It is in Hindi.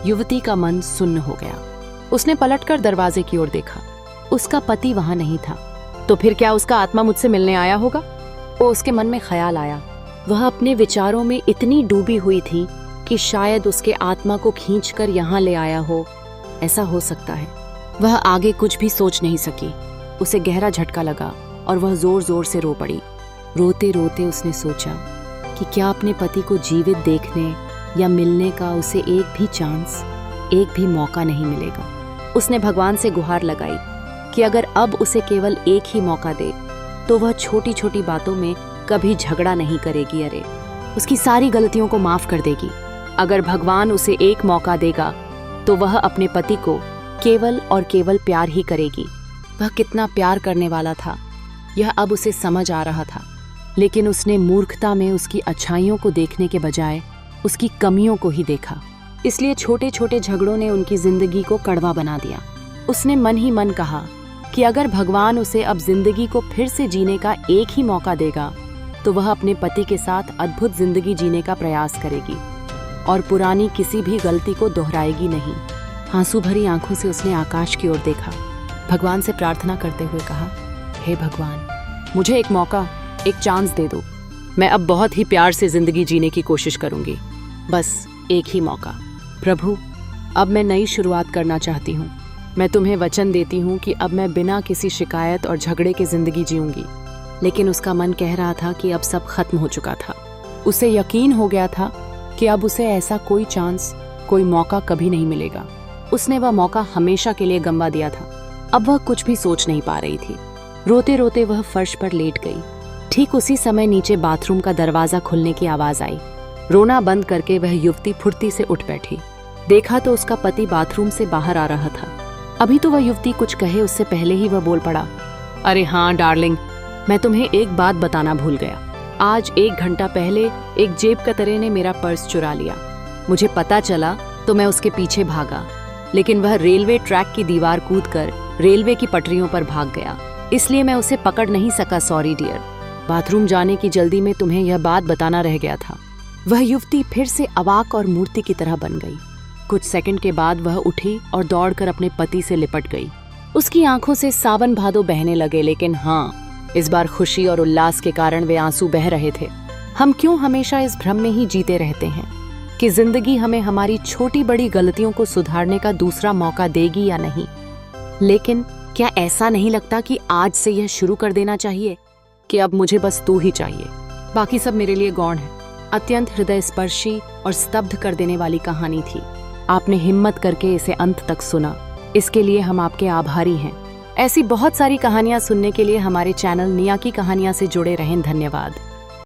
युवती का मन सुन्न हो गया। उसने पलटकर दरवाजे की ओर देखा। उसका पति वहां नहीं था। तो फिर क्या उसका आत्मा मुझसे मिलने आया होगा? उसके मन में ख्याल आया। वह अपने विचारों में इतनी डूबी हुई थी कि शायद उसके आत्मा को खींचकर यहाँ ले आया हो। ऐसा हो सकता है। वह आगे कुछ भी सोच नहीं सकी। उसे गहरा झटका लगा और वह जोर जोर से रो पड़ी। रोते रोते उसने सोचा कि क्या अपने पति को जीवित देखने या मिलने का उसे एक भी चांस, एक भी मौका नहीं मिलेगा। उसने भगवान से गुहार लगाई कि अगर अब उसे केवल एक ही मौका दे तो वह छोटी छोटी बातों में कभी झगड़ा नहीं करेगी। अरे, उसकी सारी गलतियों को माफ कर देगी। अगर भगवान उसे एक मौका देगा तो वह अपने पति को केवल और केवल प्यार ही करेगी। वह कितना प्यार करने वाला था, यह अब उसे समझ आ रहा था। लेकिन उसने मूर्खता में उसकी अच्छाइयों को देखने के बजाय उसकी कमियों को ही देखा। इसलिए छोटे छोटे झगड़ों ने उनकी जिंदगी को कड़वा बना दिया। उसने मन ही मन कहा कि अगर भगवान उसे अब जिंदगी को फिर से जीने का एक ही मौका देगा तो वह अपने पति के साथ अद्भुत जिंदगी जीने का प्रयास करेगी और पुरानी किसी भी गलती को दोहराएगी नहीं। आंसू भरी आंखों से उसने आकाश की ओर देखा। भगवान से प्रार्थना करते हुए कहा, हे भगवान, मुझे एक मौका, एक चांस दे दो। मैं अब बहुत ही प्यार से जिंदगी जीने की कोशिश करूंगी। बस एक ही मौका। प्रभु, अब मैं नई शुरुआत करना चाहती हूँ। मैं तुम्हें वचन देती हूँ कि अब मैं बिना किसी शिकायत और झगड़े के जिंदगी जीऊंगी। लेकिन उसका मन कह रहा था कि अब सब खत्म हो चुका था। उसे यकीन हो गया था कि अब उसे ऐसा कोई चांस, कोई मौका कभी नहीं मिलेगा। उसने वह मौका हमेशा के लिए गंवा दिया था। अब वह कुछ भी सोच नहीं पा रही थी। रोते रोते वह फर्श पर लेट गई। ठीक उसी समय नीचे बाथरूम का दरवाजा खुलने की आवाज आई। रोना बंद करके वह युवती फुर्ती से उठ बैठी। देखा तो उसका पति बाथरूम से बाहर आ रहा था। अभी तो वह युवती कुछ कहे उससे पहले ही वह बोल पड़ा, अरे हाँ डार्लिंग, मैं तुम्हें एक बात बताना भूल गया। आज 1 घंटा पहले एक जेब कतरे ने मेरा पर्स चुरा लिया। मुझे पता चला तो मैं उसके पीछे भागा, लेकिन वह रेलवे ट्रैक की दीवार कूदकर रेलवे की पटरियों पर भाग गया, इसलिए मैं उसे पकड़ नहीं सका। Sorry dear. बाथरूम जाने की जल्दी में तुम्हें यह बात बताना रह गया था। वह युवती फिर से अवाक और मूर्ति की तरह बन गई। कुछ सेकंड के बाद वह उठी और दौड़कर अपने पति से लिपट गई। उसकी आंखों से सावन भादों बहने लगे, लेकिन हाँ, इस बार खुशी और उल्लास के कारण वे आंसू बह रहे थे। हम क्यों हमेशा इस भ्रम में ही जीते रहते हैं कि जिंदगी हमें हमारी छोटी बड़ी गलतियों को सुधारने का दूसरा मौका देगी या नहीं? लेकिन क्या ऐसा नहीं लगता कि आज से यह शुरू कर देना चाहिए कि अब मुझे बस तू ही चाहिए, बाकी सब मेरे लिए गौण है। अत्यंत हृदय स्पर्शी और स्तब्ध कर देने वाली कहानी थी। आपने हिम्मत करके इसे अंत तक सुना, इसके लिए हम आपके आभारी हैं। ऐसी बहुत सारी कहानियां सुनने के लिए हमारे चैनल निया की कहानियां से जुड़े रहें। धन्यवाद।